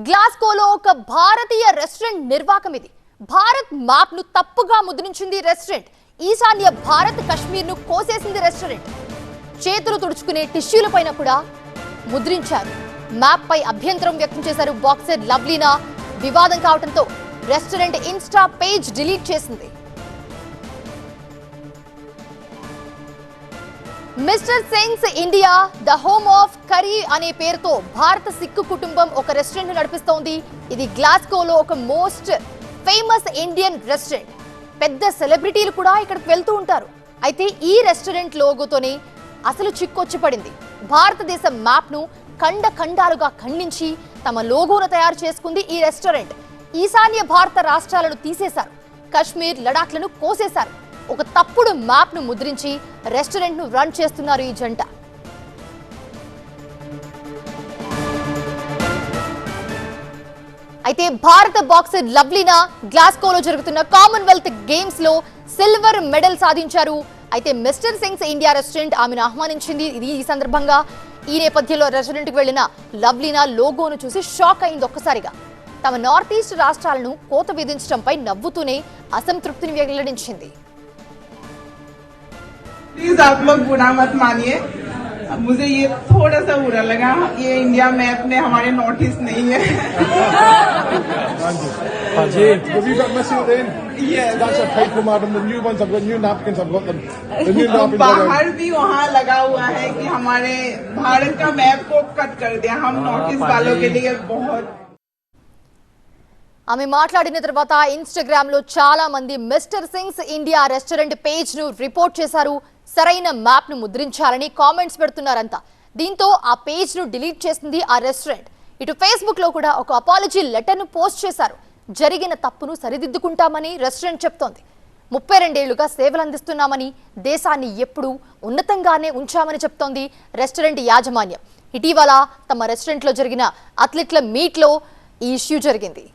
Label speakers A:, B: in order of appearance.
A: గ్లాస్గోలో ఒక భారతీయ రెస్టారెంట్ నిర్వాకం ఇది. భారత్ మ్యాప్ ను తప్పుగా ముద్రించింది రెస్టారెంట్. ఈశాన్య భారత్ కశ్మీర్ ను కోసేసింది రెస్టారెంట్. చేతులు తుడుచుకునే టిష్యూల పైన కూడా ముద్రించారు. మ్యాప్ పై అభ్యంతరం వ్యక్తం చేశారు బాక్సర్ లవ్లీనా. వివాదం కావడంతో రెస్టారెంట్ ఇన్స్టా పేజ్ డిలీట్ చేసింది. Mister Singh's India the home of curry అనే పేరుతో భారత సిక్కు కుటుంబం ఒక రెస్టారెంట్ నడిపిస్తోంది. ఇది గ్లాస్గోలో ఒక మోస్ట్ ఫేమస్ ఇండియన్ రెస్టారెంట్. పెద్ద సెలబ్రిటీలు కూడా ఇక్కడికి వెళ్తూ ఉంటారు. అయితే ఈ రెస్టారెంట్ లోగోతోనే అసలు చిక్కొచ్చి పడింది. భారతదేశ మ్యాప్ ను ఖండ ఖండాలుగా ఖండించి తమ లోగోను తయారు చేసుకుంది ఈ రెస్టారెంట్. ఈశాన్య భారత రాష్ట్రాలను తీసేశారు. కశ్మీర్, లడాఖ్లను కోసేశారు. ఒక తప్పుడు మ్యాప్ ను ముద్రించి రెస్టారెంట్ ను రన్ చేస్తున్నారు ఈ జంట. అయితే భారత బాక్సర్ లవ్లీనా గ్లాస్గోలో జరుగుతున్న కామన్వెల్త్ గేమ్స్ లో సిల్వర్ మెడల్ సాధించారు. అయితే మిస్టర్ సింగ్స్ ఇండియా రెస్టారెంట్ ఆమెను ఆహ్వానించింది. ఈ సందర్భంగా ఈ నేపథ్యంలో రెస్టారెంట్ కి వెళ్లిన లవ్లీనా లోగోను చూసి షాక్ అయింది ఒక్కసారిగా. తమ నార్త్ ఈస్ట్ రాష్ట్రాలను కోత విధించడంపై నవ్వుతూనే అసంతృప్తిని వెల్లడించింది.
B: प्लीज आप लोग बुरा मत मानिए, मुझे ये थोड़ा सा बुरा लगा. ये इंडिया मैप में हमारे नॉर्थ ईस्ट नहीं है.
C: Have you got missing at the end?
B: Yes.
C: That's okay, madam. The new ones, I've got new napkins. I've got them. The new napkins.
B: बाहर भी वहाँ लगा हुआ है कि हमारे भारत का मैप को कट कर दिया. हम नॉर्थ ईस्ट वालों के लिए बहुत.
A: ఆమె మాట్లాడిన తర్వాత ఇన్స్టాగ్రామ్ లో చాలా మంది mister Singh's India restaurant page ను రిపోర్ట్ చేశారు. సరైన మ్యాప్ ను ముద్రించాలని కామెంట్స్ పెడుతున్నారంతా. దీంతో ఆ పేజ్ ను డిలీట్ చేసింది ఆ రెస్టారెంట్. ఇటు ఫేస్బుక్ లో కూడా ఒక అపాలజీ లెటర్ ను పోస్ట్ చేశారు. జరిగిన తప్పును సరిదిద్దుకుంటామని రెస్టారెంట్ చెప్తోంది. 32 ఏళ్లుగా సేవలు అందిస్తున్నామని, దేశాన్ని ఎప్పుడూ ఉన్నతంగానే ఉంచామని చెప్తోంది రెస్టారెంట్ యాజమాన్యం. ఇటీవల తమ రెస్టారెంట్ లో జరిగిన అథ్లెట్ల మీట్ లో ఈ ఇష్యూ జరిగింది.